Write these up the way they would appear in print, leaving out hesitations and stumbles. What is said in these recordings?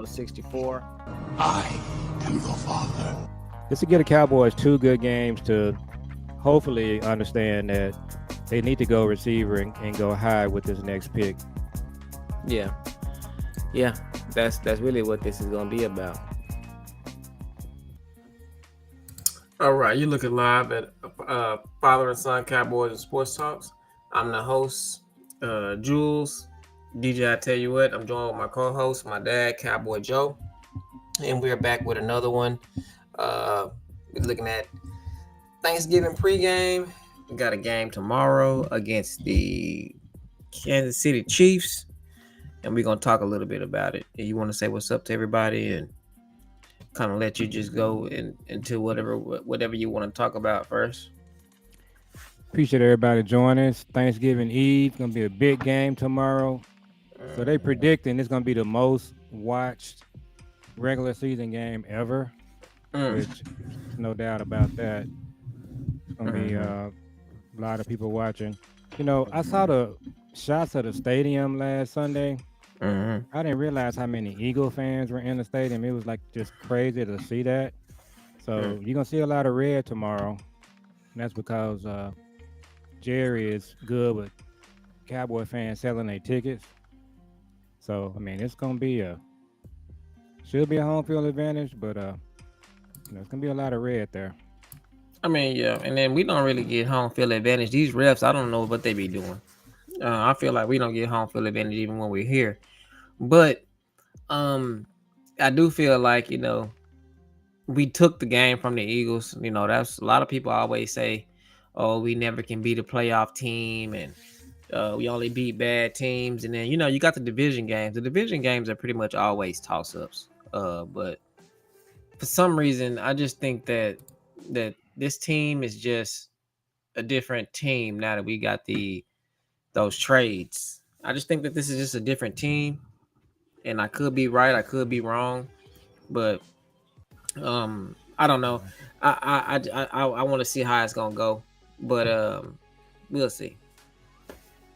64. I am the Father. Just to get the Cowboys 2 good games to hopefully understand that they need to go receiver and go high with this next pick. Yeah, that's really what this is gonna be about. All right, you're looking live at Father and Son Cowboys and Sports Talks. I'm the host, Jules. DJ, I tell you what, I'm joined with my co-host, my dad, Cowboy Joe, and we're back with another one. We're looking at Thanksgiving pregame. We got a game tomorrow against the Kansas City Chiefs, and we're gonna talk a little bit about it. And you want to say what's up to everybody and kind of let you just go into whatever you want to talk about first. Appreciate everybody joining us. Thanksgiving Eve gonna be a big game tomorrow. So they predicting it's gonna be the most watched regular season game ever, which no doubt about that. It's gonna be a lot of people watching. You know, I saw the shots of the stadium last Sunday. I didn't realize how many Eagle fans were in the stadium. It was like just crazy to see that. So you're gonna see a lot of red tomorrow. And that's because Jerry is good with Cowboy fans selling their tickets. So I mean, it's gonna be should be a home field advantage, but it's gonna be a lot of red there. I mean, yeah, and then we don't really get home field advantage. These refs, I don't know what they be doing. I feel like we don't get home field advantage even when we're here. But I do feel like, we took the game from the Eagles. That's a lot of people always say, oh, we never can beat a playoff team and we only beat bad teams. And then, you got the division games. The division games are pretty much always toss-ups. But for some reason, I just think that this team is just a different team now that we got those trades. I just think that this is just a different team. And I could be right, I could be wrong. But I don't know. I want to see how it's gonna go, but we'll see.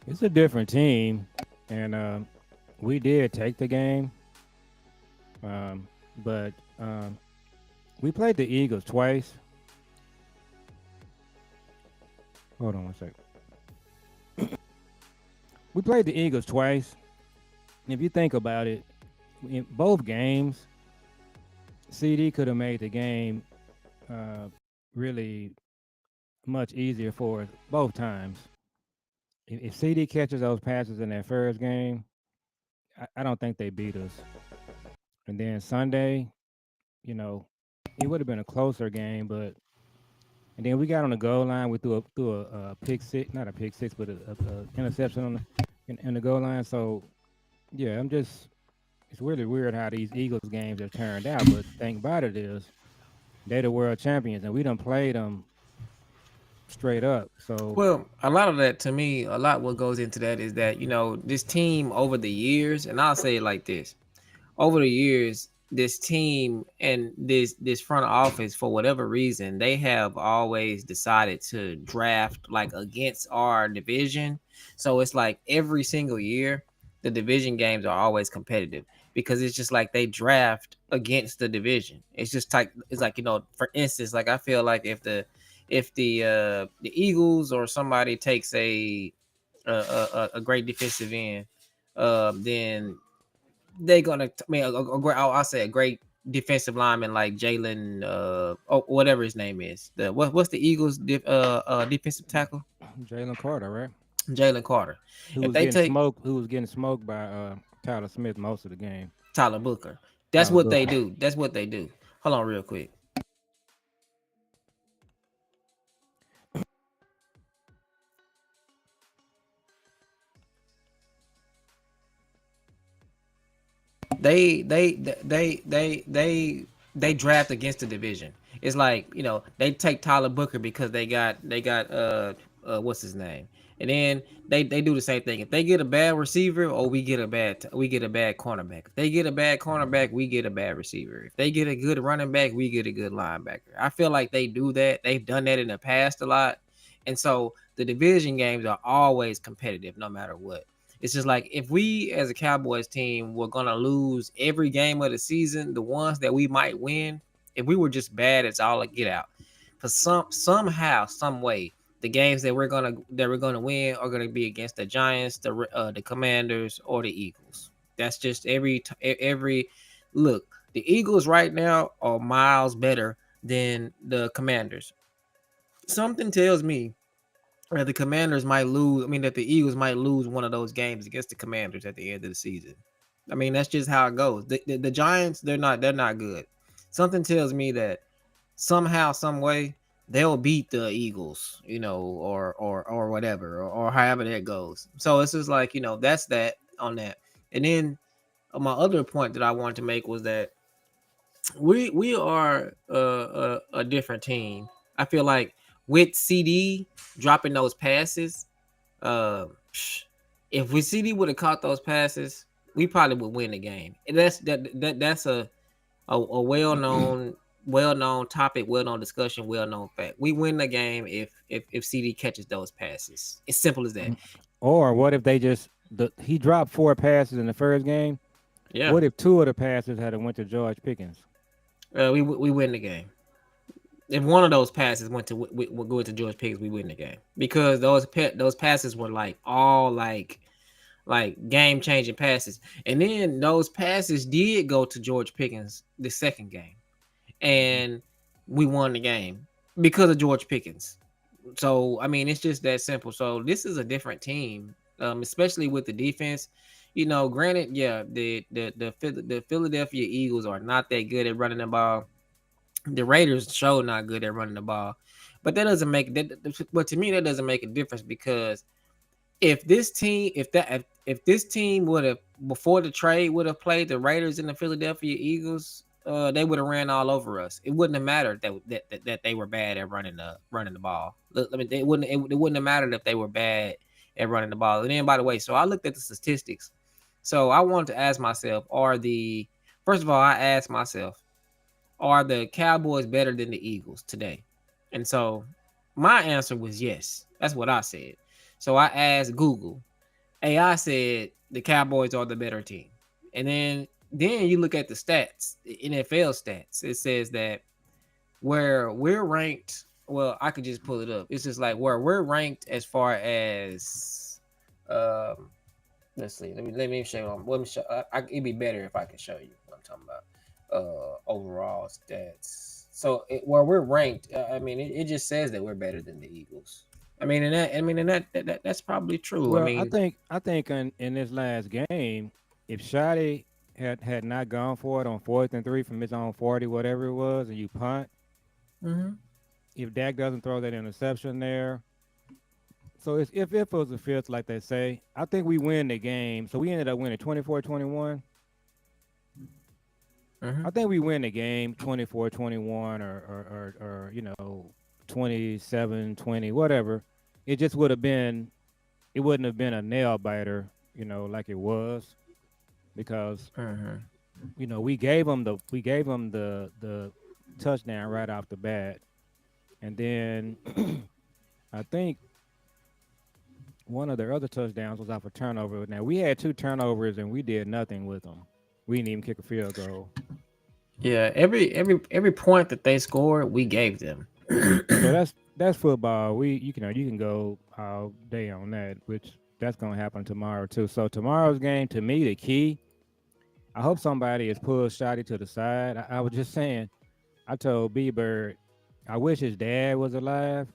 It's a different team, and we did take the game, but we played the Eagles twice. Hold on one second. We played the Eagles twice. And if you think about it, in both games, CD could have made the game really much easier for us both times. If CD catches those passes in that first game, I don't think they beat us. And then Sunday, it would have been a closer game, and then we got on the goal line. We threw a pick six, not a pick six, but a interception in the goal line. So, yeah, it's really weird how these Eagles games have turned out. But the thing about it is, they're the world champions, and we done played them straight up. So, well, a lot of that, to me, a lot what goes into that is that this team over the years, and I'll say it like this: over the years, this team and this front office, for whatever reason, they have always decided to draft like against our division. So it's like every single year, the division games are always competitive because it's just like they draft against the division. It's just like for instance, like I feel like if the Eagles or somebody takes a great defensive end, then they're gonna. I'll say a great defensive lineman like Jalen, whatever his name is. What's the Eagles defensive tackle? Jalen Carter, right? Jalen Carter. Who was getting smoked by Tyler Smith most of the game. Tyler Booker. That's what they do. That's what they do. Hold on real quick. They draft against the division. It's like, they take Tyler Booker because they got what's his name, and then they do the same thing. If they get a bad receiver, or we get a bad cornerback. If they get a bad cornerback, we get a bad receiver. If they get a good running back, we get a good linebacker. I feel like they do that. They've done that in the past a lot, and so the division games are always competitive, no matter what. It's just like if we as a Cowboys team were gonna lose every game of the season, the ones that we might win, if we were just bad, it's all a get out. For somehow, some way, the games that we're gonna win are gonna be against the Giants, the Commanders, or the Eagles. That's just every look. The Eagles right now are miles better than the Commanders. Something tells me that the Commanders might lose. I mean, that the Eagles might lose one of those games against the Commanders at the end of the season. I mean, that's just how it goes. The Giants, they're not good. Something tells me that somehow, some way, they'll beat the Eagles, or whatever, or however that goes. So it's just like that's that on that. And then my other point that I wanted to make was that we are a different team. I feel like with CD dropping those passes, uh, if we CD would have caught those passes, we probably would win the game. And that's a well known topic, well known discussion, well known fact. We win the game if CD catches those passes. It's simple as that. Or what if they he dropped 4 passes in the first game? Yeah, What if 2 of the passes had went to George Pickens? we win the game. If one of those passes went to go to George Pickens, we win the game because those passes were all game changing passes, and then those passes did go to George Pickens the second game, and we won the game because of George Pickens. So I mean, it's just that simple. So this is a different team, especially with the defense. Granted, yeah, the Philadelphia Eagles are not that good at running the ball. The Raiders show not good at running the ball, but that doesn't make that. But to me, that doesn't make a difference because if this team would have before the trade would have played the Raiders and the Philadelphia Eagles, they would have ran all over us. It wouldn't have mattered that they were bad at running the ball. I mean, it wouldn't have mattered if they were bad at running the ball. And then, by the way, so I looked at the statistics. So I wanted to ask myself, first of all, I asked myself, are the Cowboys better than the Eagles today? And so my answer was yes. That's what I said. So I asked Google. AI said the Cowboys are the better team. And then you look at the stats, the NFL stats. It says that where we're ranked, well, I could just pull it up. It's just like where we're ranked as far as let's see. Let me show you. Let me show. It'd be better if I can show you what I'm talking about. Overall stats. So where we're ranked, I mean, it just says that we're better than the Eagles. I mean, that's probably true. I Well, I mean, think I think in this last game, if Shotty had not gone for it on 4th and 3 from his own 40, whatever it was, and you punt, mhm. if Dak doesn't throw that interception there, so if it was a fifth, like they say, I think we win the game. So we ended up winning 24-21. Mhm. I think we win the game 24-21 or 27-20, whatever. It just would have been, it wouldn't have been a nail biter, like it was, because Mhm. we gave them the touchdown right off the bat, and then I think one of their other touchdowns was off a turnover. Now we had 2 turnovers and we did nothing with them. We didn't even kick a field goal. Yeah, every point that they scored, we gave them. So that's football. You can go all day on that, which that's gonna happen tomorrow too. So tomorrow's game, to me, the key. I hope somebody has pulled Shotty to the side. I was just saying. I told B Bird, I wish his dad was alive,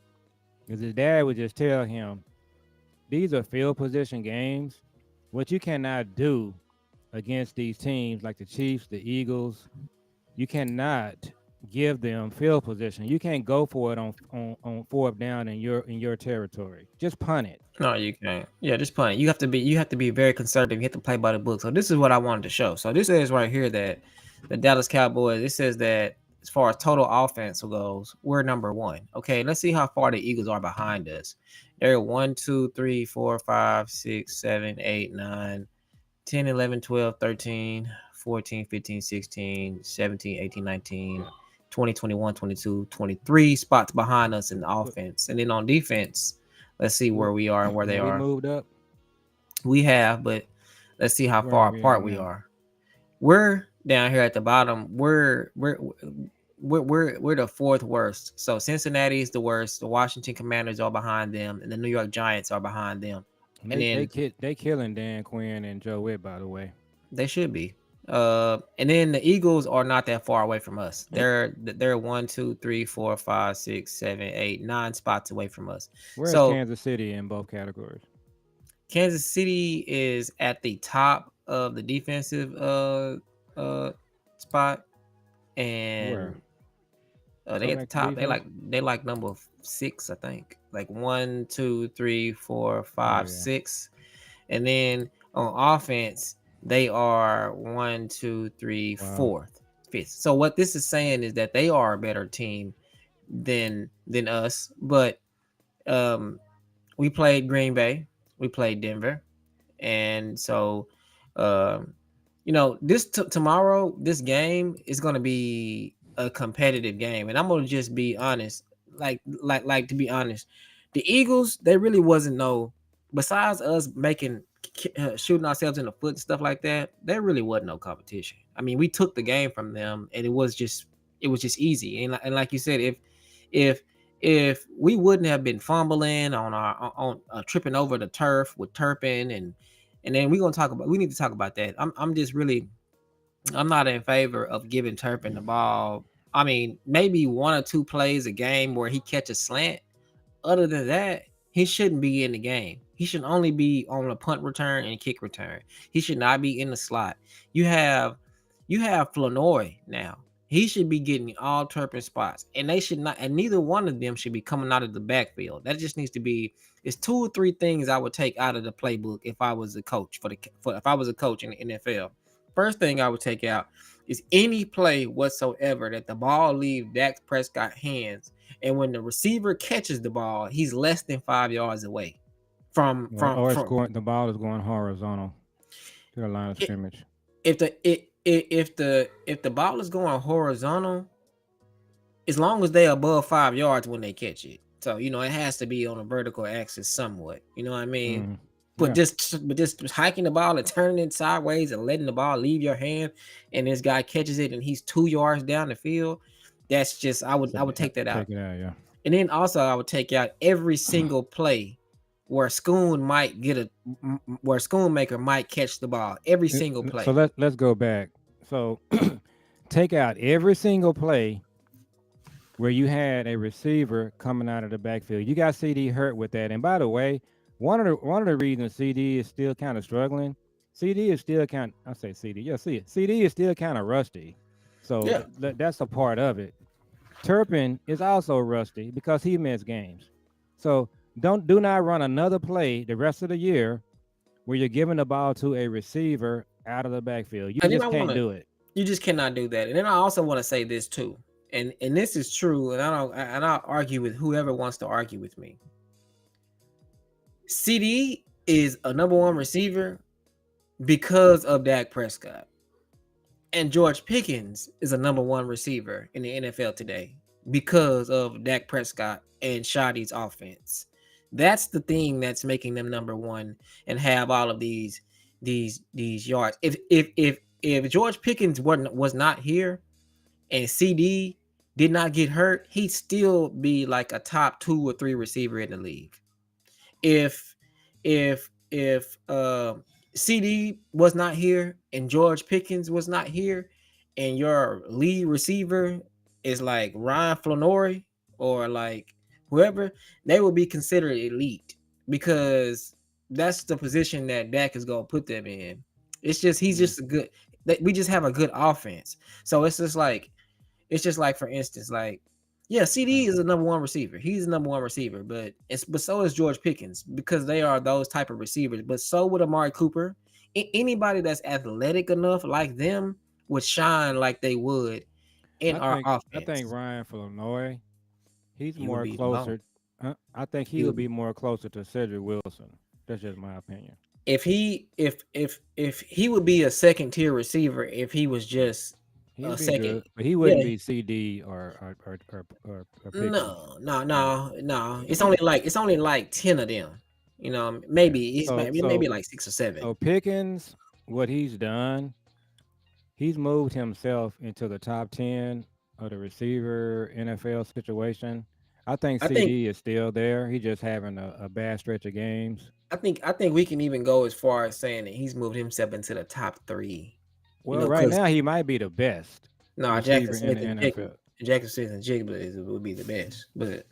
because his dad would just tell him, these are field position games. What you cannot do against these teams like the Chiefs, the Eagles, you cannot give them field position. You can't go for it on 4th down in your territory. Just punt it. No, you can't. Yeah, just punt it. You have to be very conservative. You have to play by the book. So this is what I wanted to show. So this says right here that the Dallas Cowboys. It says that as far as total offense goes, we're number 1. Okay, let's see how far the Eagles are behind us. They're 1, 2, 3, 4, 5, 6, 7, 8, 9, 10, 11, 12, 13, 14, 15, 16, 17, 18, 19, 20, 21, 22, 23 spots behind us in the offense. And then on defense, let's see where we are and where they We are. moved up. We have, but let's see how Where are far we at apart we now? are. We're down here at the bottom. We're the fourth worst. So Cincinnati is the worst. The Washington Commanders are behind them, and the New York Giants are behind them. And And then they killing Dan Quinn and Joe Witt, by the way. they should be. And then the Eagles are not that far away from us. They're 1, 2, 3, 4, 5, 6, 7, 8, 9 spots away from us. Where's So Kansas City in both categories? Kansas City is at the top of the defensive spot, Where? and Go they at the back to top. defense. They like number 6, I think. Like 1, 2, 3, 4, Oh five, yeah. 6, and then on offense they are 1, 2, 3, Wow. fourth, fifth. So what this is saying is that they are a better team than us. But um, we played Green Bay, we played Denver, and so um, this tomorrow, this game is going to be a competitive game, and I'm going to just be honest, like to be honest, the Eagles, they really wasn't no, besides us making shooting ourselves in the foot and stuff like that, there really wasn't no competition. I mean, we took the game from them, and it was just easy. And like you said, if if we wouldn't have been fumbling on tripping over the turf with Turpin, and then we need to talk about that. I'm not in favor of giving Turpin the ball. I mean, maybe 1 or 2 plays a game where he catches slant. Other than that, he shouldn't be in the game. He should only be on a punt return and kick return. He should not be in the slot. You have Flournoy now. He should be getting all Turpin spots, and they should not. And neither one of them should be coming out of the backfield. That just needs to be. It's 2 or 3 things I would take out of the playbook if I was a coach if I was a coach in the NFL. First thing I would take out is any play whatsoever that the ball leaves Dak Prescott's hands, and when the receiver catches the ball, he's less than 5 yards away from Or it's going. The ball is going horizontal to the line of scrimmage. if the ball is going horizontal, as long as they're above 5 yards when they catch it. So it has to be on a vertical axis somewhat. You know what I mean? But Yeah. just hiking the ball and turning it sideways and letting the ball leave your hand, and this guy catches it and he's 2 yards down the field. That's just I would take that out. Take it out. Yeah. And then also I would take out every single play where Schoonmaker might catch the ball. Every single play. So let's go back. So take out every single play where you had a receiver coming out of the backfield. You got CD hurt with that. And by the way, one of the reasons CD is still kind of struggling. CD is still kind. I say CD. Yeah, see it. CD is still kind of rusty. So Yeah. that's a part of it. Turpin is also rusty because he missed games. So do not run another play the rest of the year where you're giving the ball to a receiver out of the backfield. You just can't do it. You just cannot do that. And then I also want to say this too, and this is true, and I'll argue with whoever wants to argue with me. CD is a number 1 receiver because of Dak Prescott, and George Pickens is a number 1 receiver in the NFL today because of Dak Prescott and Shoddy's offense. That's the thing that's making them number 1 and have all of these yards. If George Pickens was not here and CD did not get hurt, he'd still be like a top 2 or 3 receiver in the league. If CD was not here and George Pickens was not here, and your lead receiver is like Ryan Flournoy or like whoever, they will be considered elite because that's the position that Dak is going to put them in. It's just he's just a good. We just have a good offense, so it's just like for instance, like yeah, CD is a number 1 receiver. He's a number 1 receiver, but so is George Pickens because they are those type of receivers. But so would Amari Cooper. Anybody that's athletic enough like them would shine like they would in our offense. I think Ryan Flournoy, he's He would more be closer. I think he He would would- be more closer to Cedric Wilson. That's just my opinion. If he would be a second tier receiver if he was just He'd a be second. good, but he wouldn't Yeah. be CD or Pickens. No. It's only like 10 of them. You know, Yeah. maybe he's So maybe so like 6 or 7. so Pickens, what he's done, he's moved himself into the top 10 of the receiver NFL situation. I think I think CD is still there. He's just having a bad stretch of games. I think we can even go as far as saying that he's moved himself into the top 3. You Well, know, right because now he might be the best no, Jackson receiver in the Smith and Jigba, NFL. Jackson Smith and Jigba would be the best. But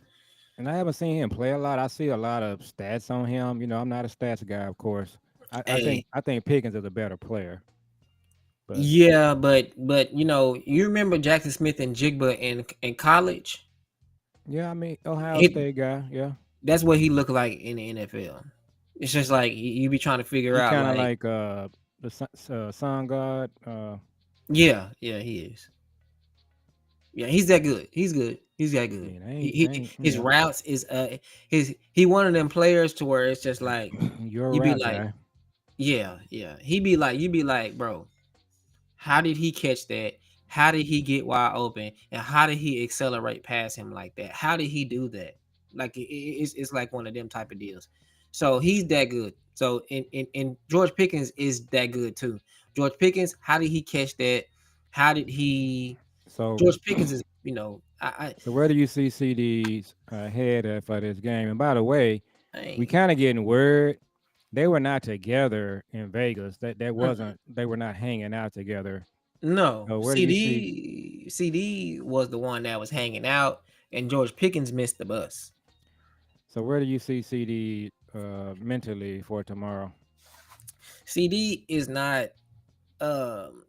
And I haven't seen him play a lot. I see a lot of stats on him. I'm not a stats guy, of course. I think hey, I think Pickens is a better player. But yeah, but you remember Jackson Smith and Jigba in college? yeah, I mean Ohio It State guy. Yeah, That's what he looked like in the NFL. It's just like you be trying to figure he out kind of like, like the Sun God. yeah, he is. Yeah, he's that good. He's good. He's that I good. mean, I He ain't his routes is he one of them players to where it's just like you're a you be rap like, guy. yeah. You be like, bro, how did he catch that? How did he get wide open? And how did he accelerate past him like that? How did he do that? Like it's like one of them type of deals. So he's that good. So and George Pickens is that good too. George Pickens, how did he catch that? How did he? So George Pickens is, so where do you see CD's head at for this game? And by the way, I we ain't, kind of getting word they were not together in Vegas. That mm-mm. wasn't they were not hanging out together. No, So where do you see? CD was the one that was hanging out, and George Pickens missed the bus. So where do you see CD mentally for tomorrow? CD is not. Um,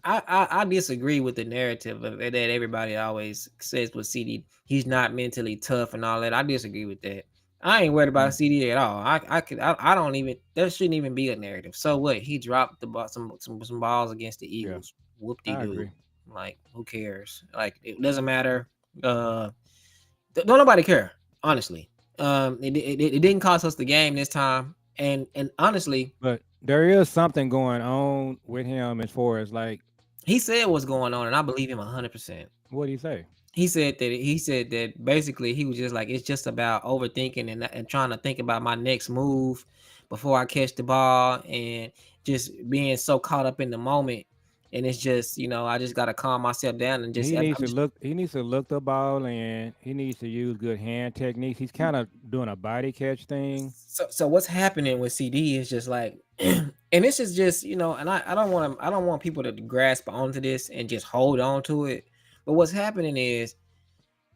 I disagree with the narrative that everybody always says with CD. He's not mentally tough and all that. I disagree with that. I ain't worried about Mm, CD at all. I don't even. There shouldn't even be a narrative. So what? He dropped the ball, some balls against the yeah, Eagles. Whoop de I doo. agree. Like who cares? Like it doesn't matter. Uh, don't nobody care. Honestly, it didn't cost us the game this time. And honestly, But there is something going on with him as far as like he said what's going on, and I believe him 100%. what do you say? He said that basically he was just like, it's just about overthinking and trying to think about my next move before I catch the ball, and just being so caught up in the moment. And it's just, I just gotta calm myself down and just He I'm needs to just look. He needs to look the ball and he needs to use good hand techniques. He's kind of doing a body catch thing. so what's happening with CD is just like and this is just, and I don't want people to grasp onto this and just hold on to it. But what's happening is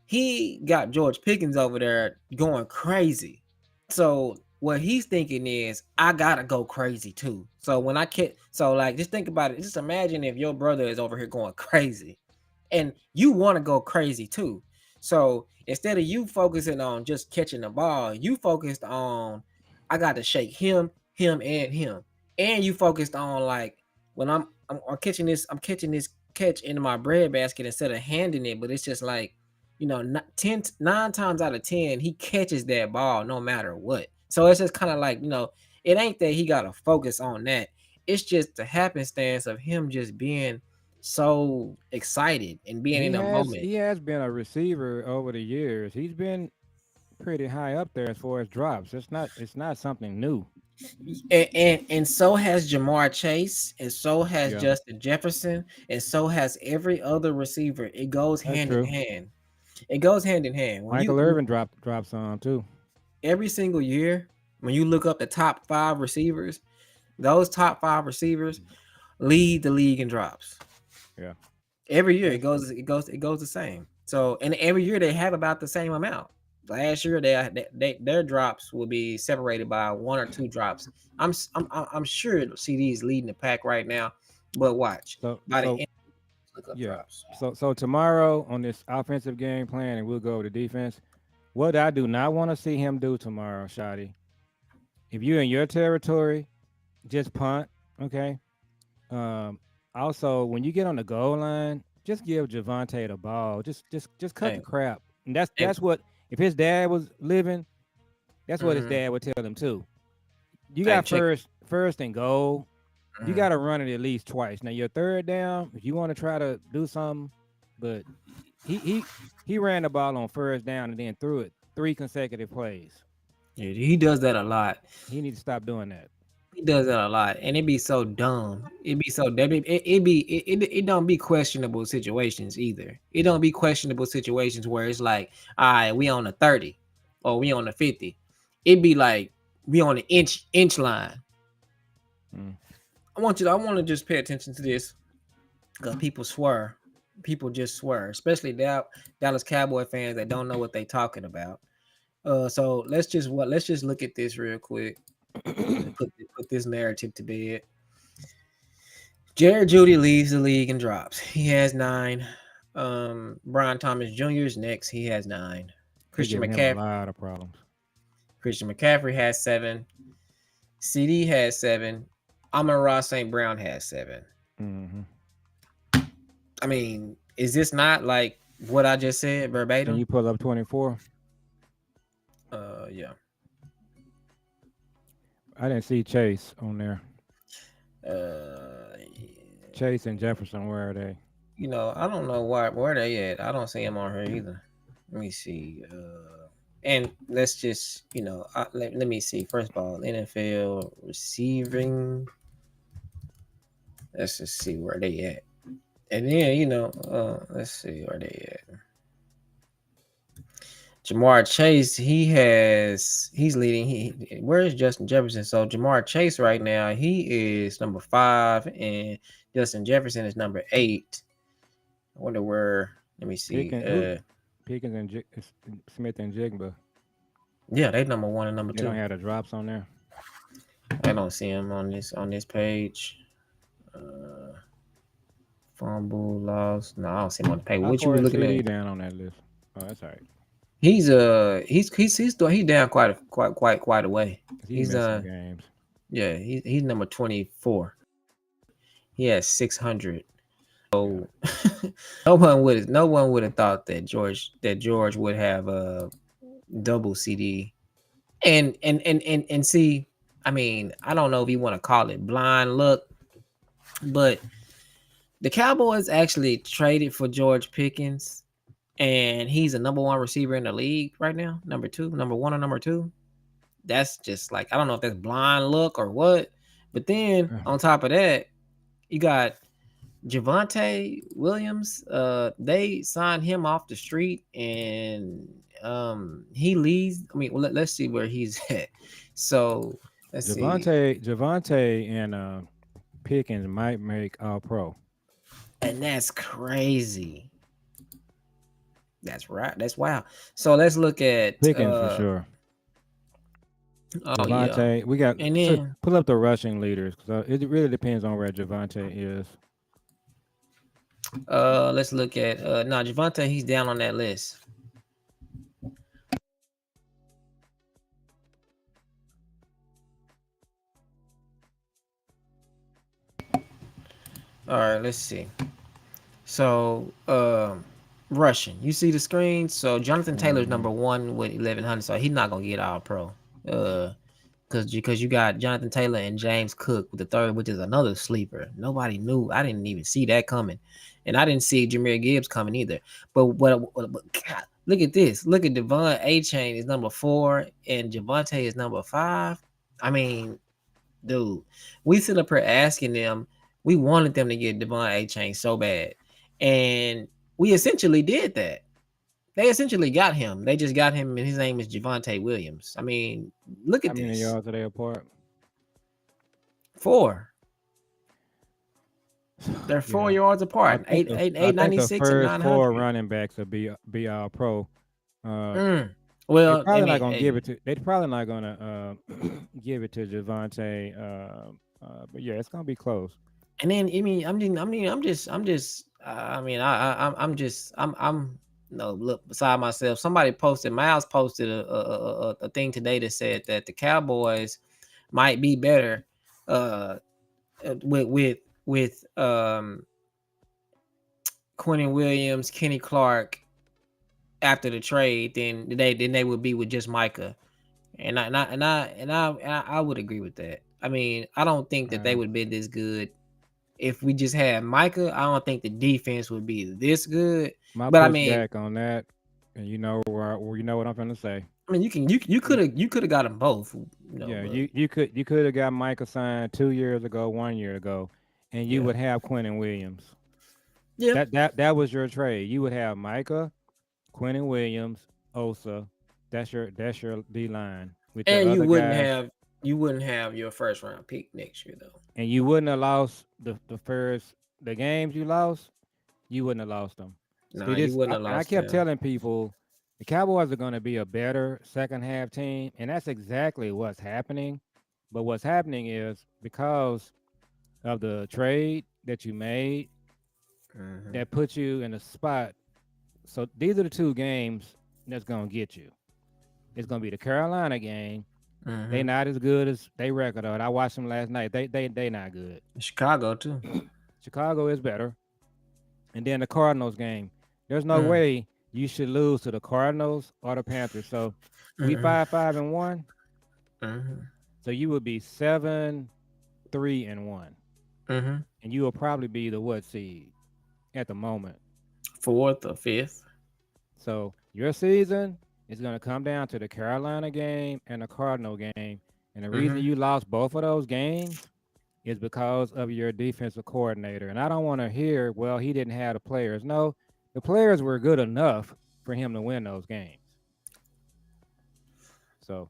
he got George Pickens over there going crazy. So what he's thinking is, I gotta go crazy too. So when I can, so like, just think about it. Just imagine if your brother is over here going crazy, and you want to go crazy too. So instead of you focusing on just catching the ball, you focused on, I got to shake him, and you focused on like, when I'm catching this catch into my bread basket instead of handing it. But it's just like, 9 times out of 10 he catches that ball no matter what. So it's just kind of like, it ain't that he got to focus on that. It's just the happenstance of him just being so excited and being in He a has moment. he has been a receiver over the years. He's been pretty high up there as far as drops. It's not something new. And so has Jamar Chase, and so has Yeah, Justin Jefferson, and so has every other receiver. It goes that's hand in true. hand. It goes hand in hand. Michael Irvin dropped some too. Every single year, when you look up the top 5 receivers, those top 5 receivers lead the league in drops. Yeah, Every year it that's true. goes the same. So, and every year they have about the same amount. Last year their drops will be separated by 1 or 2 drops. I'm sure CD is leading the pack right now, but watch So by the so end, look up yeah. drops. So tomorrow on this offensive game plan, and we'll go to defense. What I do not want to see him do tomorrow, Shotty. If you're in your territory, just punt. Okay. Um, Also, when you get on the goal line, just give Javante the ball. Just cut the Hey, crap. And hey, that's what if his dad was living, that's what his mhm, dad would tell him too. You hey, got check. first and goal. You Mhm. got to run it at least twice. Now your third down, if you want to try to do something, but he he he ran the ball on first down and then threw it 3 consecutive plays. Yeah, he does that a lot. He needs to stop doing that. He does that a lot, and it be so dumb. It be so dumb. It don't be questionable situations either. It don't be questionable situations where it's like, all right, we on the 30 or we on the 50. It be like we on the inch line. Mm. I want to just pay attention to this because people swear. People just swear, especially Dallas Cowboy fans that don't know what they talking about. So let's just look at this real quick and put this narrative to bed. Jared Judy leaves the league and drops. He has 9. Brian Thomas Jr. is next. He has 9. He Christian giving him a McCaffrey. lot of problems. Christian McCaffrey has 7. CD has 7. Amon-Ra St. Brown has 7. Mm-hmm. I mean, is this not like what I just said verbatim? Can you pull up 24? Yeah. I didn't see Chase on there. Yeah. Chase and Jefferson, where are they? You know, I don't know where they at. I don't see him on here either. Let me see. And let's just, let me see. First of all, NFL receiving. Let's just see where they at. And then, let's see where they at. Jamar Chase, he's leading. Where is Justin Jefferson? So Jamar Chase right now, he is number 5, and Justin Jefferson is number 8. I wonder where. Let me see. Pickens and Smith and Jigba. Yeah, they number 1 and number 2. They don't have the drops on there. I don't see him on this page. Fumble loss. No, I don't see him on the page. What you looking at? Down on that list. Oh, that's all right. He's down quite a way. He's missing games. Yeah, he's number 24. He has 600. So no one would have thought that George would have a double CD. And see, I mean, I don't know if you want to call it blind luck, but the Cowboys actually traded for George Pickens, and he's a number 1 receiver in the league right now. Number 1 or number 2. That's just like, I don't know if that's blind luck or what. But then on top of that, you got Javonte Williams. They signed him off the street, and he leaves. I mean, let's see where he's at. So let's see. Javonte and Pickens might make All Pro. And that's crazy. That's right. That's wild. So let's look at Pickens for sure. Javonte, yeah. We got. And then pull up the rushing leaders, because it really depends on where Javonte is. Let's look at Javonte. He's down on that list. All right, let's see. So, rushing. You see the screen? So Jonathan Taylor's number 1 with 1,100. So he's not gonna get All Pro. Because you got Jonathan Taylor and James Cook with the 3rd, which is another sleeper. Nobody knew. I didn't even see that coming, and I didn't see Jahmyr Gibbs coming either. But God, look at this. Look at Devon A-Chain is number 4, and Javonte is number 5. I mean, dude, we sit up here asking them. We wanted them to get Devon A-Chain so bad, and we essentially did that. They essentially got him. They just got him, and his name is Javonte Williams. I mean, look at this. How many yards are they apart? 4. They're 4 yards apart. 896 and 900. 4 running backs will be All Pro. Well, they're probably not gonna give it to. They're probably not gonna give it to Javonte. But yeah, it's gonna be close. And then look beside myself. Somebody posted. Miles posted a thing today that said that the Cowboys might be better with Quentin Williams, Kenny Clark after the trade than they would be with just Micah. And I would agree with that. I mean, I don't think that they would be this good if we just had Micah. I don't think the defense would be this good. But I mean, back on that, and you know what I'm gonna say. I mean, you could have got them both, Yeah, but you could have got Micah signed 2 years ago, 1 year ago, and you yeah, would have Quentin Williams. yeah. That was your trade. You would have Micah, Quentin Williams, Osa. That's your D line with your And other guys, you wouldn't have your first round pick next year though. and you wouldn't have lost the games you lost. You wouldn't have lost them. Nah, See you this, wouldn't have and I lost kept them. telling people the Cowboys are going to be a better second half team, and that's exactly what's happening. But what's happening is because of the trade that you made Mm-hmm. that put you in a spot. So these are the two games that's going to get you. It's going to be the Carolina game. They Mm-hmm. not as good as they record on. I watched them last night. They not good. Chicago too. Chicago is better. And then the Cardinals game. There's no Mm. way you should lose to the Cardinals or the Panthers. So we Mm-mm. 5-5-1. Mm-hmm. So you would be 7-3-1. Mm-hmm. And you will probably be the what seed at the moment. Fourth or fifth. So your season is going to come down to the Carolina game and the Cardinal game. And the reason Mm-hmm. you lost both of those games is because of your defensive coordinator. And I don't want to hear, well, he didn't have the players. No, the players were good enough for him to win those games. So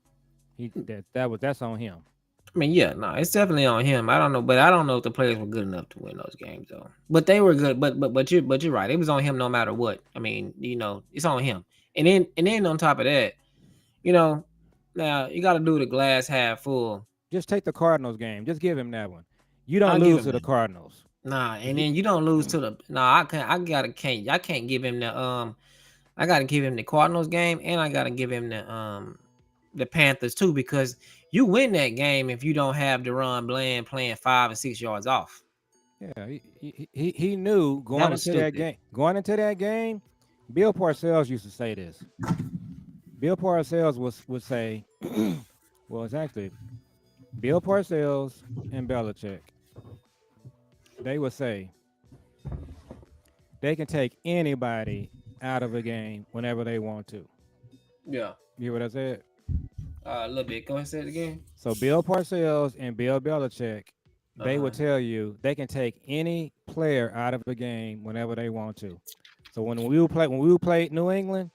that's on him. I mean, yeah, no, it's definitely on him. I don't know, but I don't know if the players were good enough to win those games though. But they were good. But you're right. It was on him no matter what. I mean, it's on him. And then on top of that, you know, now you got to do the glass half full. Just take the Cardinals game. Just give him that one. You don't I'll give lose him to the that. Cardinals. Nah, If and you, then you don't lose to the. Nah, I can't. I can't give him the. I got to give him the Cardinals game, and I got to give him the Panthers too, because you win that game if you don't have Deron Bland playing 5 and 6 yards off. yeah, he knew That going was into that stupid. game. Going into that game, Bill Parcells used to say this. Bill Parcells would say, well, it's actually Bill Parcells and Belichick. They would say they can take anybody out of a game whenever they want to. Yeah, You hear what I said? a little bit. Go ahead and say it again. So Bill Parcells and Bill Belichick, Uh they huh. would tell you they can take any player out of a game whenever they want to. So when we would play New England,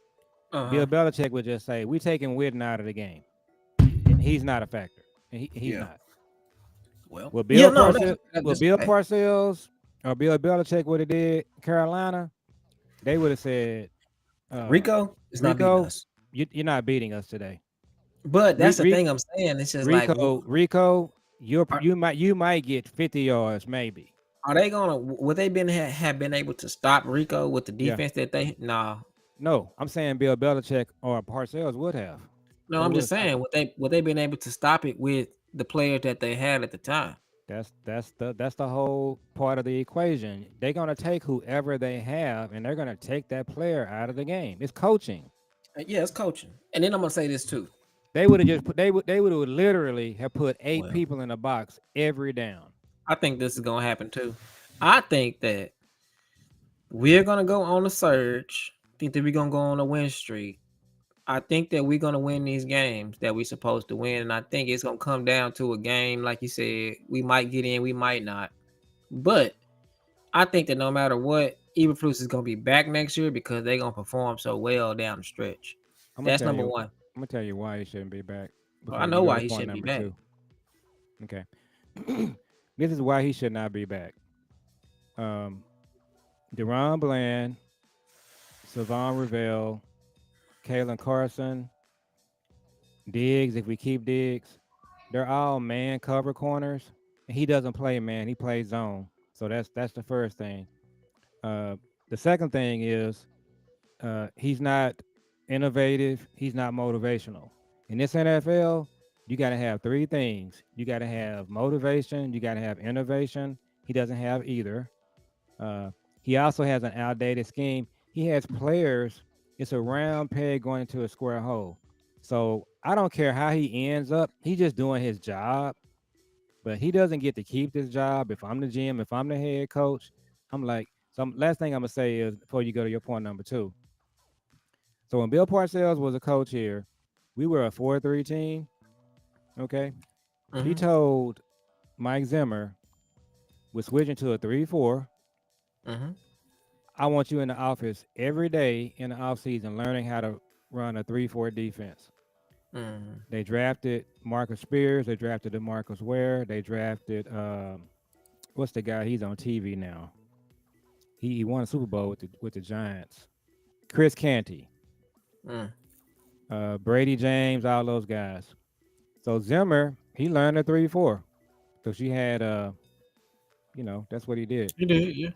Uh Bill huh. Belichick would just say, "We taking Witten out of the game, and he's not a factor, and he's Yeah. not." Well. What Yeah. Bill No. Parcells, what That's Bill right. Parcells or Bill Belichick would have did Carolina, they would have said, Rico is not beating "Rico, us. you're not beating us today. But Re, that's the Re, thing I'm saying. It's just like, Rico, are, you might get 50 yards maybe. are they gonna? Would they have been able to stop Rico with the Yeah, defense that they? Nah. no, I'm saying Bill Belichick or Parcells would have. No, They I'm would just have stopped saying, him. would they been able to stop it with the players that they had at the time? That's the whole part of the equation. They're gonna take whoever they have, and they're gonna take that player out of the game. It's coaching. Yeah, it's coaching. And then I'm gonna say this too. They would have just put they would have literally have put eight Well, people in a box every down. I think this is gonna happen too. I think that we're gonna go on a surge. I think that we're gonna go on a win streak. I think that we're gonna win these games that we're supposed to win, and I think it's gonna come down to a game, like you said, we might get in, we might not. But I think that no matter what, Eberflus is gonna be back next year because they're gonna perform so well down the stretch. I'm gonna That's tell number you. one. I'm gonna tell you why he shouldn't be back Well, I before you know go why to he point shouldn't be number back. two. Okay. This is why he should not be back. Um, Deron Bland, Savon Revell, Kalen Carson, Diggs. If we keep Diggs, they're all man cover corners. He doesn't play man; he plays zone. So that's the first thing. Uh, the second thing is he's not innovative. He's not motivational. In this NFL, you got to have three things. You got to have motivation. You got to have innovation. He doesn't have either. Uh, he also has an outdated scheme. He has players. It's a round peg going into a square hole. So I don't care how he ends up. He's just doing his job, but he doesn't get to keep this job. If I'm the GM, if I'm the head coach, I'm like. So last thing I'm gonna say is before you go to your point number two. So when Bill Parcells was a coach here, we were a 4-3 team. Okay. He Mm-hmm. told Mike Zimmer, we're switching to a 3-4. Mm-hmm. I want you in the office every day in the offseason learning how to run a 3-4 defense. Mm-hmm. They drafted Marcus Spears. They drafted DeMarcus Ware. They drafted what's the guy? He's on TV now. He won a Super Bowl with the Giants. Chris Canty, Mm. Brady James, all those guys. So Zimmer, he learned a 3-4. So she had that's what he did. You did, yeah.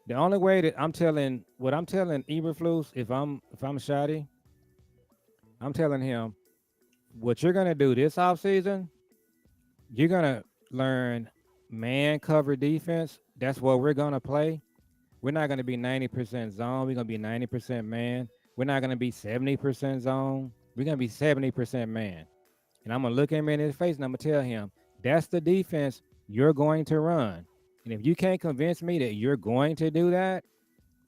The only way that I'm telling Eberflus, if I'm Shotty, I'm telling him what you're gonna do this offseason, you're gonna learn man cover defense. That's what we're gonna play. We're not gonna be 90% zone. We're gonna be 90% man. We're not gonna be 70% zone. We're gonna be 70% man. And I'm gonna look him in his face and I'm gonna tell him that's the defense you're going to run. And if you can't convince me that you're going to do that,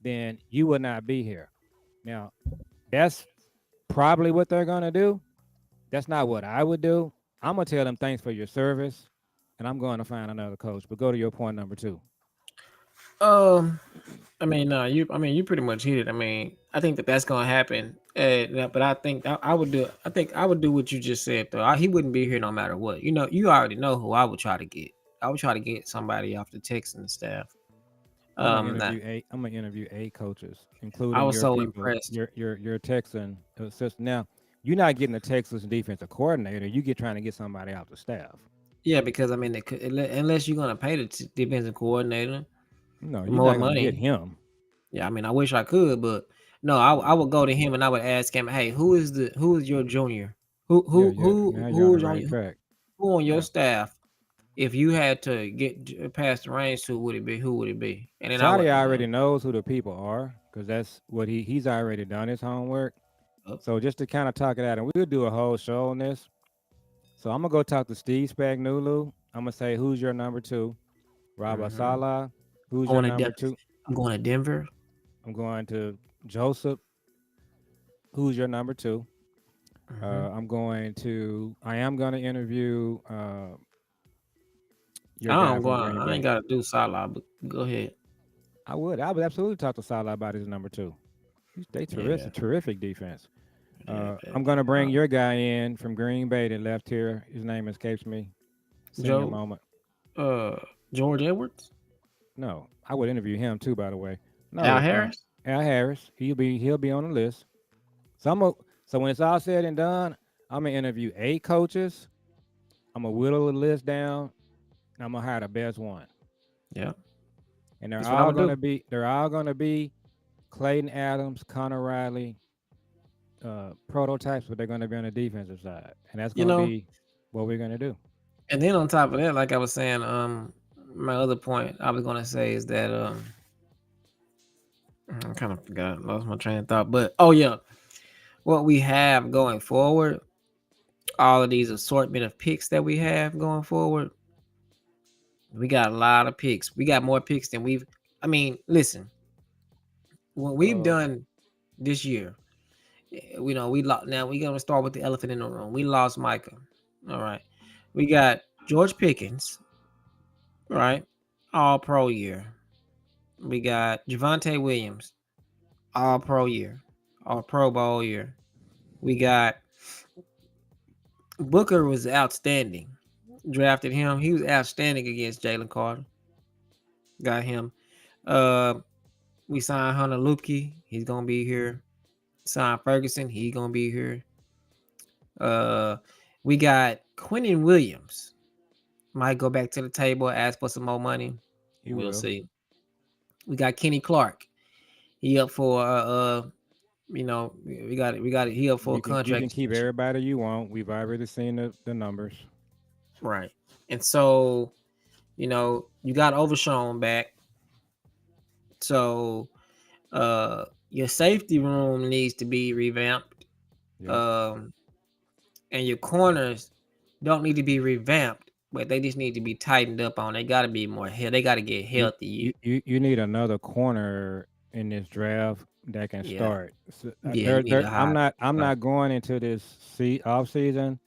then you will not be here. Now, that's probably what they're gonna do. That's not what I would do. I'm gonna tell them thanks for your service, and I'm going to find another coach. But go to your point number two. Um, I mean, no, you pretty much hit it. I mean, I think that that's gonna happen. But I think I would do. I think I would do what you just said though. He wouldn't be here no matter what. You know, you already know who I would try to get. I would try to get somebody off the Texans staff. That I'm gonna interview 8 coaches, I including was your so people, impressed. your Texan assistant. Now, you're not getting a Texas defensive coordinator. You get trying to get somebody off the staff. Yeah, because I mean, unless you're gonna pay the defensive coordinator No, you're more not gonna get money. him. Yeah, I mean, I wish I could, but no, I would go to him and I would ask him, hey, who is your junior? Who Yeah, who yeah. who Now you're on who the is on right track. who on your Yeah. staff? If you had to get past the range to, would it be who would it be? And then I would, Saudi already knows who the people are because that's what he's already done his homework. uh, So just to kind of talk it out, and we'll do a whole show on this. So I'm gonna go talk to Steve Spagnuolo. I'm gonna say, who's your number two? Rabah mhm. Salah. Who's your going to number Den- two? I'm going to Denver. I'm going to Joseph. Who's your number two? Hmm. I am going to interview your guy I'm from going. Green I ain't Bay. got to do Salah, but go ahead. I would absolutely talk to Salah about his number two. They Yeah, terrific defense. yeah, I'm going to yeah. bring your guy in from Green Bay that left here. His name escapes me. Senior Joe, moment. uh, George Edwards, No, I would interview him too. By the way, Al no, Harris. Al Harris. He'll be on the list. So when it's all said and done, I'm gonna interview 8 coaches. I'm gonna whittle the list down. And I'm gonna hire the best one, Yeah, and that's what I would do. they're all gonna be Clayton Adams, Connor Riley, prototypes, but they're gonna be on the defensive side, and that's You gonna know, be what we're gonna do. and then on top of that, like I was saying, my other point I was gonna say is that I kind of forgot, lost my train of thought. But oh yeah, what we have going forward, all of these assortment of picks that we have going forward, we got a lot of picks. We got more picks than we've. I mean, listen, what we've Uh, done this year, we lost. Now we're gonna start with the elephant in the room. We lost Micah. All right, we got George Pickens, right? All pro year. We got Javante Williams, all pro year, all pro bowl year. We got Booker was outstanding. Drafted him. He was outstanding against Jalen Carter. Got him. Uh, we signed Hunter Lupke. He's gonna be here. Signed Ferguson. He's gonna be here. Uh, we got Quentin Williams. Might go back to the table, ask for some more money. he We'll will. see. We got Kenny Clark. He up for we got it. He up for a You can contract keep extension. everybody you want. We've already seen the numbers. Right. And so, you got Overshown back. So your safety room needs to be revamped. Yeah. Um and your corners don't need to be revamped, but they just need to be tightened up on. They gotta be more they gotta get You healthy. you need another corner in this draft that can Yeah, start. So, yeah, you need a I'm high. not going into this off season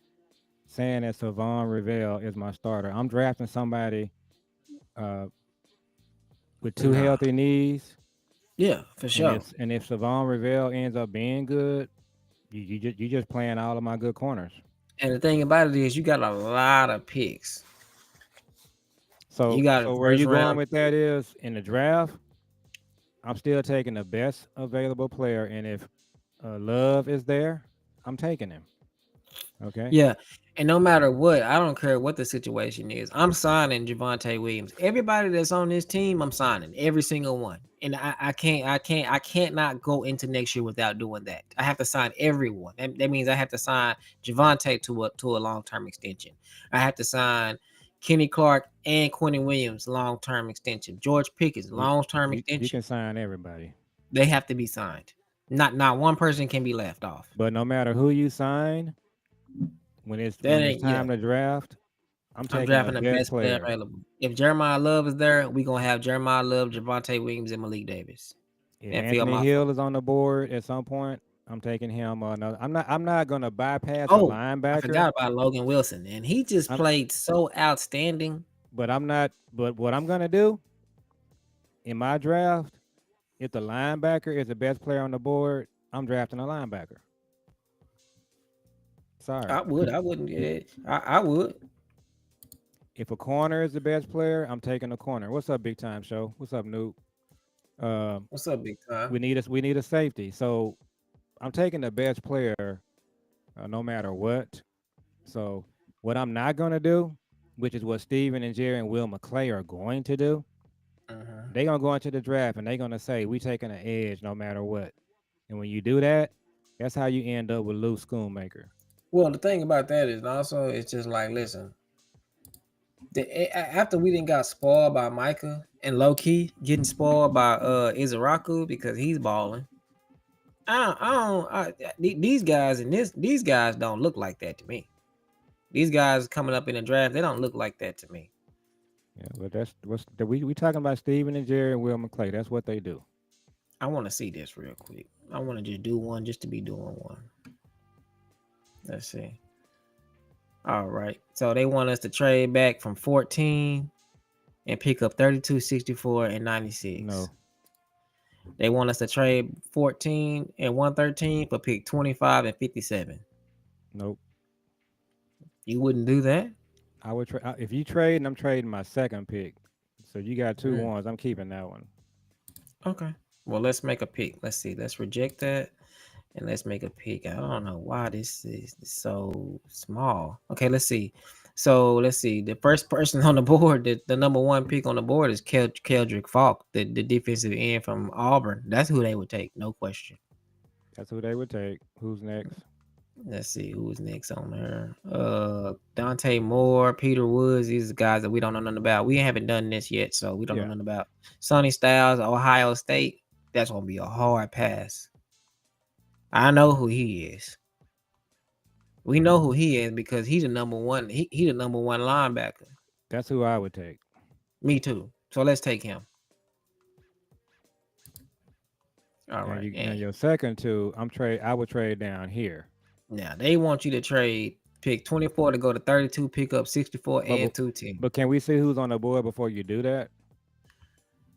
saying that Savon Rivell is my starter. I'm drafting somebody uh, with two Nah, healthy knees, yeah, for sure. and if Savon Rivell ends up being good, you just playing all of my good corners. And the thing about it is, you got a lot of picks. You got a So where first you going round. with that is in the draft. I'm still taking the best available player, and if Love is there, I'm taking him. Okay. Yeah. And no matter what, I don't care what the situation is. I'm signing Javonte Williams. Everybody that's on this team, I'm signing every single one. And I can't not go into next year without doing that. I have to sign everyone. That means I have to sign Javonte to a long-term extension. I have to sign Kenny Clark and Quentin Williams long-term extension. George Pickens You long-term you extension. can sign everybody, They have to be signed. Not one person can be left off. but no matter who you sign, That when it's ain't yeah. time to draft, I'm I'm taking the drafting the best best player player. available. If Jeremiah Love is there, we gonna have Jeremiah Love, Javonte Williams, and Malik Davis. If And fill Anthony my Hill phone. is on the board at some point, I'm taking him. No, I'm not gonna bypass a Oh, I linebacker. forgot about Logan Wilson, and he just I'm, played so outstanding. but I'm not. But what I'm gonna do in my draft, if the linebacker is the best player on the board, I'm drafting a linebacker. Sorry. I wouldn't get it. I would. If a corner is the best player, I'm taking a corner. What's up, big time show? What's up, Noob? Um, What's up, big time? we need a safety. So I'm taking the best player, no matter what. So what I'm not gonna do, which is what Steven and Jerry and Will McClay are going to do, Uh-huh. they're gonna go into the draft and they're gonna say we taking an edge no matter what. And when you do that, that's how you end up with Lou Schoonmaker. Well, the thing about that is also it's just like listen. After we didn't got spoiled by Micah and low key getting spoiled by Izaraku because he's balling. These guys and these guys don't look like that to me. These guys coming up in the draft, they don't look like that to me. Yeah, but we talking about Steven and Jerry and Will McClay. That's what they do. I want to see this real quick. I want to just do one just to be doing one. Let's see. All right. So they want us to trade back from 14 and pick up 32, 64, and 96. No, They want us to trade 14 and 113 for pick 25 and 57. nope. You wouldn't do that? I would if you trade, and I'm trading my second pick. So you got two Mm. ones. I'm keeping that one. Okay. Well, let's make a pick. Let's see. Let's reject that and let's make a pick. I don't know why this is so small. Okay, let's see. So let's see. The first person on the board, the number one pick on the board is Keldrick Falk, the defensive end from Auburn. That's who they would take, no question. That's who they would take. Who's next? Let's see who's next on there. Dante Moore, Peter Woods. These are guys that we don't know nothing about. We haven't done this yet, so we don't know Yeah. nothing about. Sonny Styles, Ohio State. That's gonna be a hard pass. I know who he is. We know who he is because he's the number one. He the number one linebacker. That's who I would take. Me too. So let's take him. All Now, right. now And your second two, I would trade down here. now they want you to trade pick 24 to go to 32, pick up 64 But, and 210. but can we see who's on the board before you do that?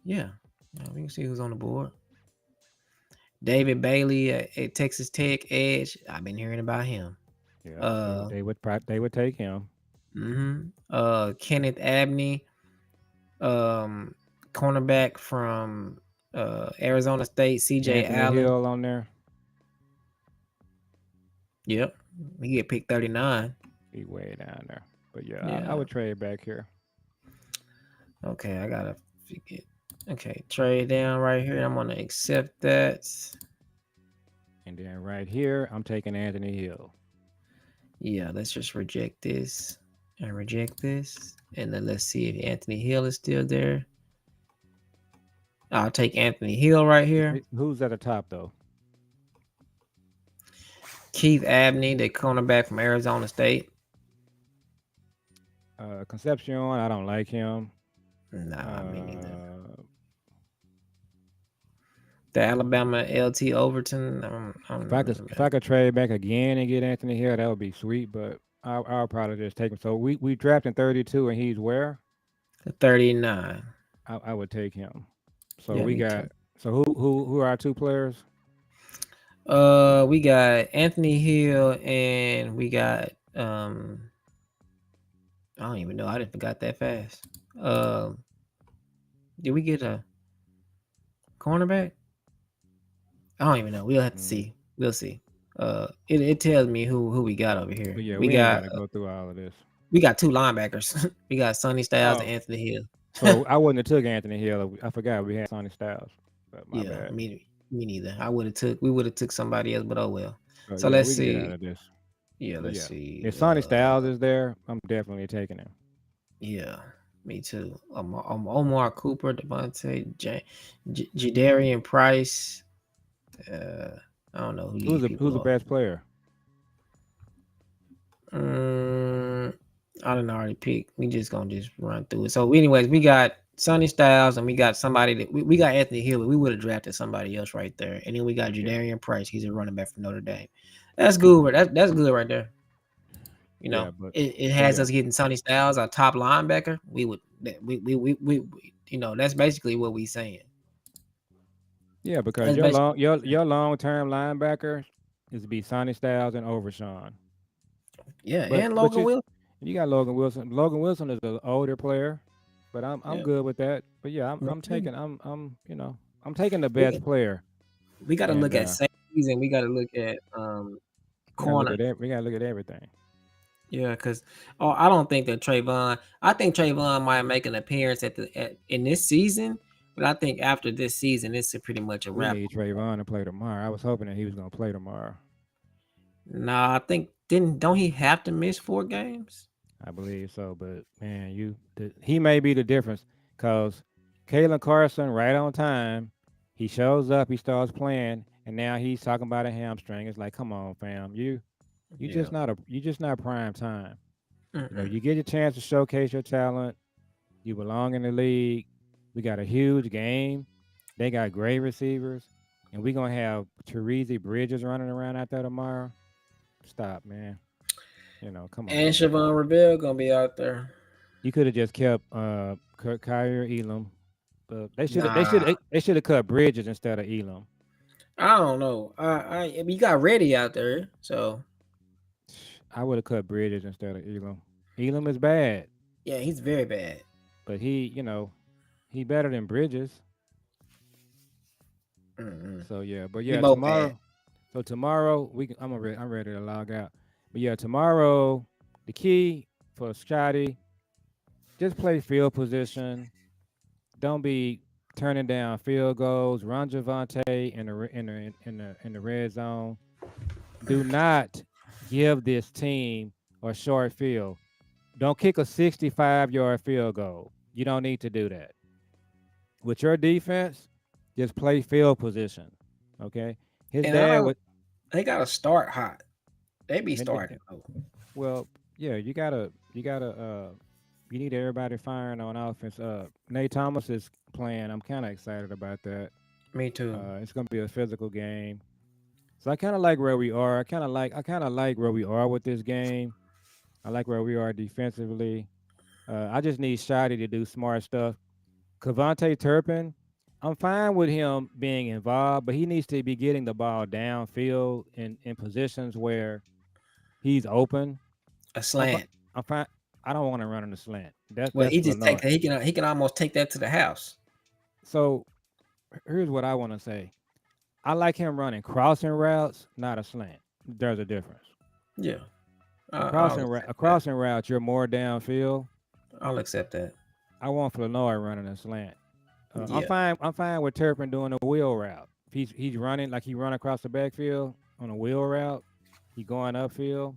Yeah. We can see who's on the board. David Bailey at Texas Tech Edge. I've been hearing about him. Yeah, they would take him. Kenneth Abney, cornerback from Arizona State. CJ Anthony Allen. Hill on there. Yep, he get picked 39. He way down there. But yeah. I would trade back here. Okay, I gotta forget. Okay, trade down right here. I'm gonna accept that. And then right here, I'm taking Anthony Hill. Yeah, let's just reject this and reject this. And then let's see if Anthony Hill is still there. I'll take Anthony Hill right here. Who's at the top though? Keith Abney, the cornerback from Arizona State. Concepcion, I don't like him. Nah, me neither. The Alabama LT Overton. I don't If I could remember if that. I could trade back again and get Anthony Hill, that would be sweet. But I'll probably just take him. So we drafting 32, and he's where? 39. I would take him. So Yeah, we me too. got who are our two players? We got Anthony Hill and we got I don't even know. I didn't forgot that fast. Um, did we get a cornerback? I don't even know. We'll have to Mm. see. We'll see. It tells me who we got over here. But yeah, We we ain't got got to go through all of this. we got two linebackers. We got Sonny Styles and Oh, Anthony Hill. so I wouldn't have took Anthony Hill. I forgot we had Sonny Styles. But my Yeah, bad. me neither. We would have took somebody else, but oh well. So So yeah, let's we can get out see. of this. Yeah, But let's yeah, see. if Sonny Styles is there, I'm definitely taking him. Yeah, me too. Omar Cooper, Devontae, Jadarian Price. I don't know who these Who's people the are. best player? I didn't already pick. We just gonna just run through it. So, anyways, we got Sonny Styles and we got somebody that we got Anthony Hill. We would have drafted somebody else right there, and then we got Yeah, Jadarian Price. He's a running back from Notre Dame. That's good. That's good right there. You yeah, know, but it but has yeah, us getting Sonny Styles, our top linebacker. You know, that's basically what we saying. yeah, because That's basically what we saying. your long term linebacker is to be Sonny Styles and Overshawn. Yeah, But and but Logan Will. you got Logan Wilson. Logan Wilson is an older player, but I'm Yeah, good with that. But yeah, me too. I'm taking the We best player, we got to and look at safeties and we got to look at corner. we gotta look at everything. Yeah, because I don't think that Trayvon. I think Trayvon might make an appearance in this season, but I think after this season, it's pretty much a We wrap. need Trayvon to play tomorrow. I was hoping that he was gonna play tomorrow. Nah, I think don't he have to miss 4 games? I believe so, but man, he may be the difference because Kalen Carson, right on time, he shows up, he starts playing, and now he's talking about a hamstring. It's like, come on, fam, Yeah. you just not prime time. Mm-mm. You get your chance to showcase your talent. You belong in the league. We got a huge game. They got great receivers, and we're gonna have Teresi Bridges running around out there tomorrow. Stop, man. Come on, And man. Siobhan Revere gonna be out there. You could have just kept Kyrie Elam. But Nah, they should have cut Bridges instead of Elam. I don't know. We got Reddy out there, so I would have cut Bridges instead of Elam. Elam is bad, yeah, he's very bad. but he better than Bridges. Mm-mm. So yeah, but We yeah, both bad. tomorrow. So tomorrow I'm ready to log out. But yeah, tomorrow the key for Scotty, just play field position. Don't be turning down field goals. Run Javante in the red zone. Do not give this team a short field. Don't kick a 65-yard field goal. You don't need to do that. With your defense, just play field position. Okay. His And I dad don't. would. They gotta start hot. They be and starting though. Well, yeah, you need everybody firing on offense. Nate Thomas is playing. I'm kind of excited about that. Me too. It's gonna be a physical game. So I kind of like where we are. I kind of like where we are with this game. I like where we are defensively. I just need Shotty to do smart stuff. Cavante Turpin, I'm fine with him being involved, but he needs to be getting the ball downfield in positions where he's open. A I'm fi- slant. I'm fine. I don't want to run in the slant. Well, That's he just take Lenore. that. He can almost take that to the house. So here's what I want to say. I like him running crossing routes, not a slant. There's a difference. Yeah, I'll A accept that. crossing route, you're more downfield. I'll accept that. I want Flournoy running a slant. I'm Yeah. fine. I'm fine with Turpin doing a wheel route. If he's running like he run across the backfield on a wheel route, he going upfield.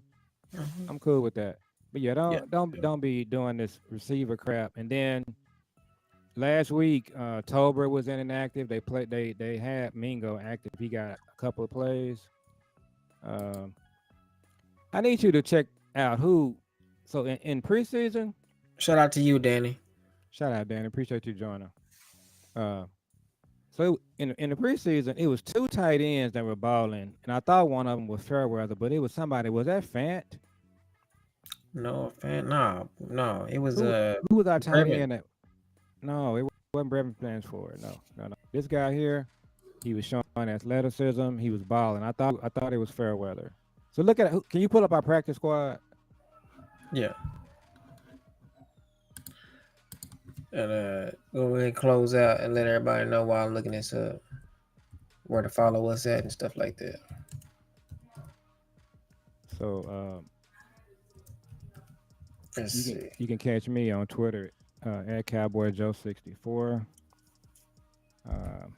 Mhm. I'm cool with that. But yeah, Yeah. don't be doing this receiver crap. And then last week, Tolbert was inactive. They had Mingo active. He got a couple of plays. Um, I need you to check out who. So in preseason, Shout out to you, Danny. shout out Danny. Appreciate you joining. Uh, So in the preseason, it was two tight ends that were balling, and I thought one of them was Fairweather, but it was somebody. Was that Fant? No, fan, no. It was Who was our tight Brevin. end? No, it wasn't Brevin plans for it. No. This guy here, he was showing athleticism. He was balling. I thought it was Fairweather. So look at can you pull up our practice squad? Yeah. And go ahead and close out and let everybody know while I'm looking this up where to follow us at and stuff like that. So Let's you can see. you can catch me on Twitter at CowboyJoe64. Um,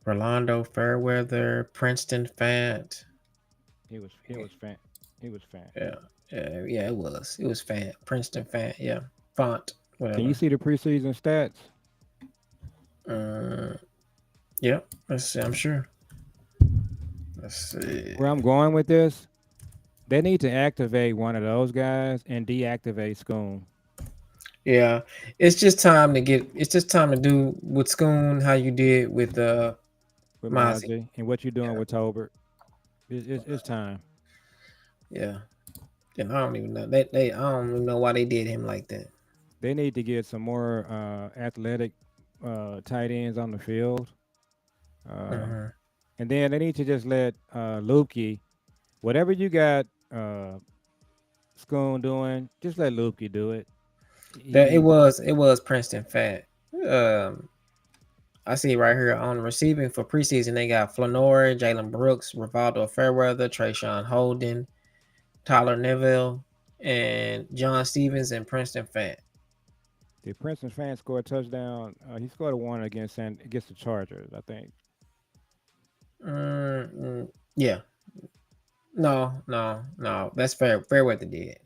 Rolando Fairweather, Princeton Fant. he was Fant. He was Fant. Yeah, it was. It was Fant. Princeton Fant, yeah. Font, Can you whatever. see the preseason stats? Yeah, let's see, I'm sure. Let's see. Where I'm going with this, they need to activate one of those guys and deactivate Scoon Yeah, it's just time to do with Schoon how you did with with Mozzie. Mozzie and what you're doing Yeah. with Tolbert. It's time. Yeah. And I don't even know. They I don't even know why they did him like that. They need to get some more athletic tight ends on the field. Uh-huh. And then they need to just let Lukey, whatever you got Scoon doing, just let Lukey do it. That He, it was Princeton Fat. Um I see right here on receiving for preseason they got Flanor, Jalen Brooks, Rivaldo Fairweather, Trayshawn Holden, Tyler Neville, and John Stevens and Princeton Fat. the Princeton fan scored a touchdown. He scored a one against the Chargers, I think. Yeah. No. That's Fairweather did.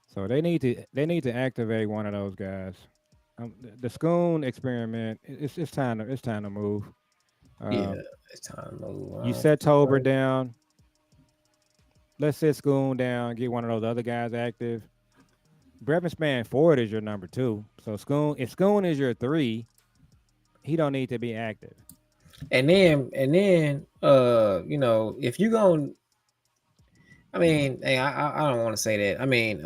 So they need to activate one of those guys. The Scoon experiment. It's time to move. Yeah, Um, it's time to move you on. set Tolbert down. Let's sit Scoon down. Get one of those other guys active. Brevin Span Ford is your number two. So if Scoon is your three, he don't need to be active. And then you know, if you going I mean, hey, I don't want to say that. I mean,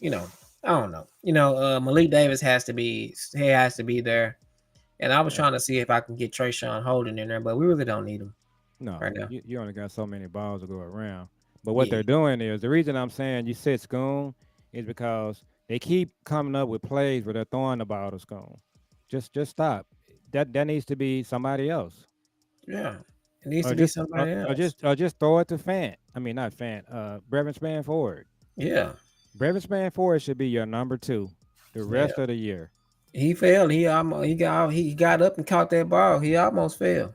you know, I don't know. You know, Malik Davis has to be there. And I was Yeah. trying to see if I can get Trayshawn Holden in there, but we really don't need him No, right now. you only got so many balls to go around. But what Yeah. they're doing is the reason I'm saying you sit Scoon is because they keep coming up with plays where they're throwing the ball to Scoon. Just stop. That needs to be somebody else. Yeah. It needs Or to be just or, somebody or else. just or just throw it to Fant. I mean not Fant. Brevin Span Ford. Yeah. Brevin Span Ford should be your number two the Yeah. rest of the year. He failed. He got up and caught that ball. He almost failed.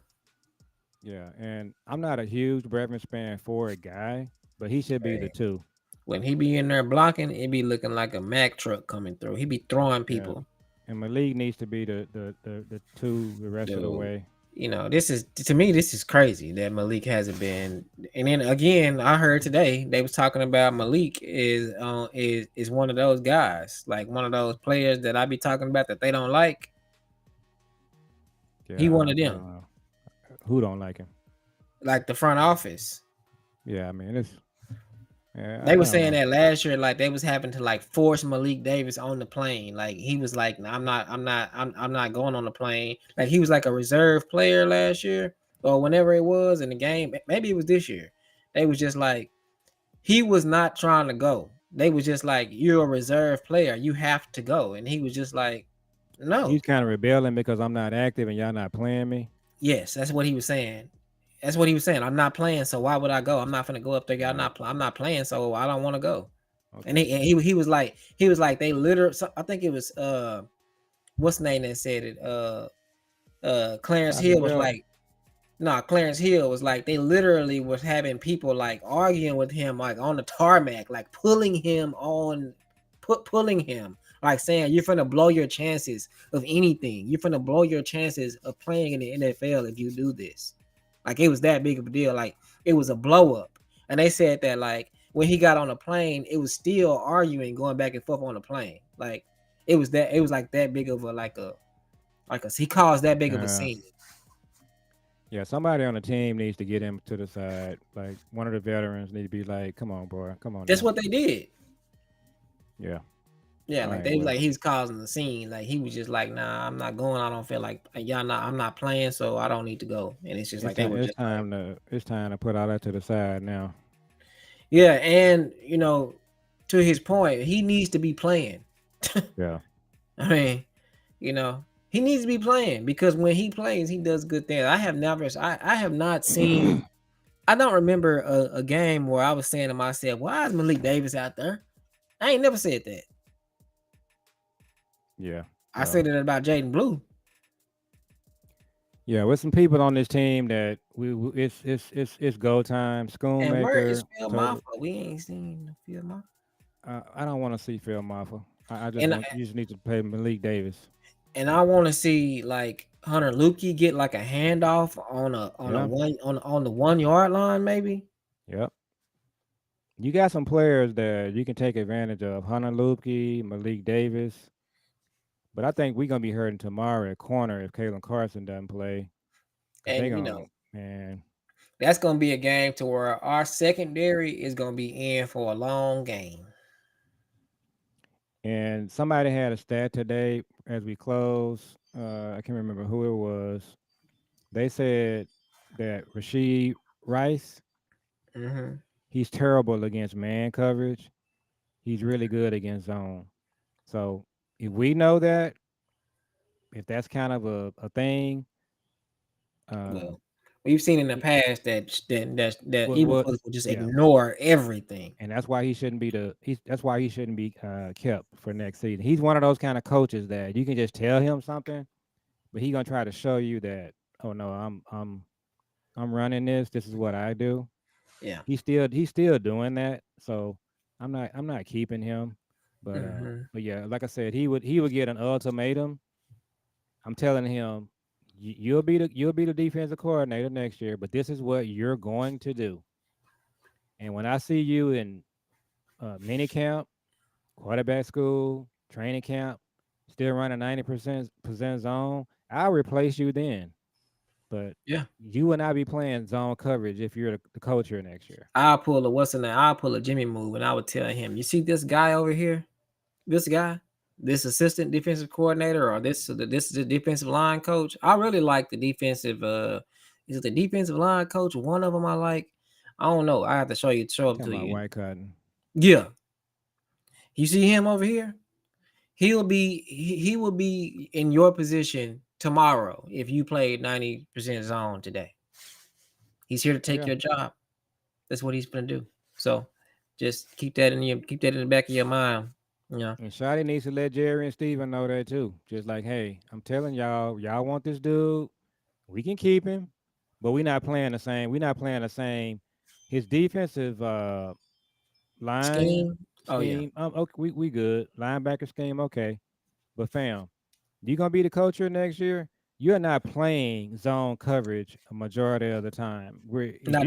Yeah, and I'm not a huge Brevin Span Ford guy, but he should be the Hey, two. when he be in there blocking, it be looking like a Mack truck coming through. He be throwing Yeah, people. and Malik needs to be the two the rest of the Dude, way. you know, this is crazy that Malik hasn't been. And then again, I heard today they was talking about Malik is one of those guys, like one of those players that I be talking about that they don't like. He Yeah, one of I them, don't know who don't like him. like the front office. Yeah, I mean it's. Yeah, They I were don't saying know. that last year, like they was having to like force Malik Davis on the plane. Like he was like, "No, I'm not going on the plane." Like he was like a reserve player last year or whenever it was in the game. Maybe it was this year. They was just like he was not trying to go. They was just like, "You're a reserve player. You have to go," and he was just like, "No." He's kind of rebelling because I'm not active and y'all not playing me. Yes, that's what he was saying. That's what he was saying. I'm not playing, so why would I go? I'm not gonna go up there. I'm not playing, so I don't want to go. And Okay. he was like they literally. I think it was what's the name that said it? Clarence Bobby Hill was Belt. like, no, Clarence Hill was like they literally was having people like arguing with him like on the tarmac, like pulling him pulling him, like saying you're finna blow your chances of anything. You're finna blow your chances of playing in the NFL if you do this. Like it was that big of a deal. Like it was a blow up. And they said that like when he got on the plane, it was still arguing, going back and forth on the plane. Like it was like that big of a Like, cause he caused that big of a Uh, scene. yeah, somebody on the team needs to get him to the side. Like one of the veterans need to be like, "Come on, boy, come on That's now." what they did. Yeah. Yeah, All like right. they was Well. like he was causing the scene. Like he was just like, nah, I'm not going. I don't feel like y'all not. I'm not playing, so I don't need to go. And it's just It's like they time. were It's just like, time to. It's time to put all that to the side now. yeah. And to his point, he needs to be playing. Yeah. I mean, he needs to be playing because when he plays, he does good things. I have not seen. I don't remember a game where I was saying to myself, "Why is Malik Davis out there?" I ain't never said that. Yeah. I Well. said it about Jaden Blue. Yeah. With some people on this team that it's go time. And where is Schoonmaker. Phil Total. Maffa? We ain't seen Phil Maffa. I don't want to see Phil Maffa. I just And want you just need to play Malik Davis. I want to see like Hunter Lukey get like a handoff Yeah. on the 1 yard line, maybe. Yep. You got some players that you can take advantage of. Hunter Lupke, Malik Davis. But I think we're gonna be hurting tomorrow at corner if Kalen Carson doesn't play. Cause they And gonna man. that's gonna be a game to where our secondary is gonna be in for a long game. And somebody had a stat today as we close. I can't remember who it was. They said that Rasheed Rice, Mm-hmm. he's terrible against man coverage. He's really good against zone. So if we know that, if that's kind of a thing, uh, Well, we've seen in the it, past that Eagles what, will just yeah, ignore everything. and that's why he shouldn't be that's why he shouldn't be kept for next season. He's one of those kind of coaches that you can just tell him something, but he gonna try to show you that, oh no, I'm running this. This is what I do. Yeah. He's still doing that. So I'm not keeping him. Mm-hmm. But yeah, like I said, he would get an ultimatum. I'm telling him, you'll be the defensive coordinator next year, but this is what you're going to do. And when I see you in mini camp, quarterback school, training camp, still running 90% zone, I'll replace you then. But Yeah. you will not be playing zone coverage if you're the coach here next year. I'll pull a Jimmy move and I would tell him, you see this guy over here? This guy, this assistant defensive coordinator, or this is the defensive line coach. I really like the defensive. Is it the defensive line coach? One of them I like. I don't know. I have to show You them talking to about you. White Cotton? Yeah, you see him over here. He will be in your position tomorrow if you played 90% zone today. He's here to take Yeah. your job. That's what he's gonna do. So just keep that in the back of your mind. Yeah. And Shotty needs to let Jerry and Steven know that too. Just like, hey, I'm telling y'all want this dude. We can keep him, but we're not playing the same. We're not playing the same. His defensive line Scheme. Oh yeah. scheme, okay, we good. Linebacker scheme, okay. But fam, you gonna be the coach here next year? You're not playing zone coverage a majority of the time. Where Not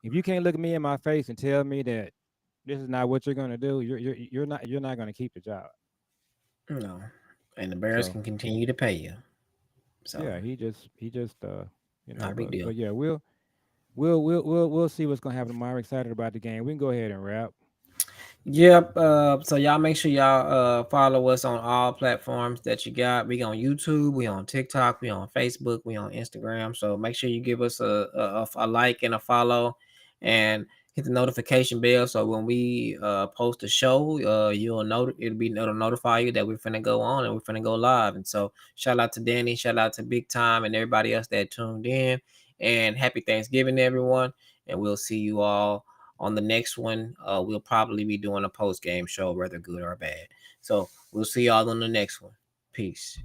if you can't look at me in my face and tell me that this is not what you're gonna do, you're not gonna keep the job. no. And the Bears So can continue to pay you. So yeah, he just not a big but deal. yeah, we'll see what's gonna happen tomorrow. I'm excited about the game. We can go ahead and wrap. Yep. So y'all make sure y'all follow us on all platforms that you got. We on YouTube, we on TikTok, we on Facebook, we on Instagram. So make sure you give us a like and a follow, and hit the notification bell. So when we post a show, you'll know it'll notify you that we're finna go on and we're finna go live. And so shout out to Danny, shout out to Big Time, and everybody else that tuned in. And happy Thanksgiving, everyone. And we'll see you all on the next one. We'll probably be doing a post game show, whether good or bad. So we'll see y'all on the next one. Peace.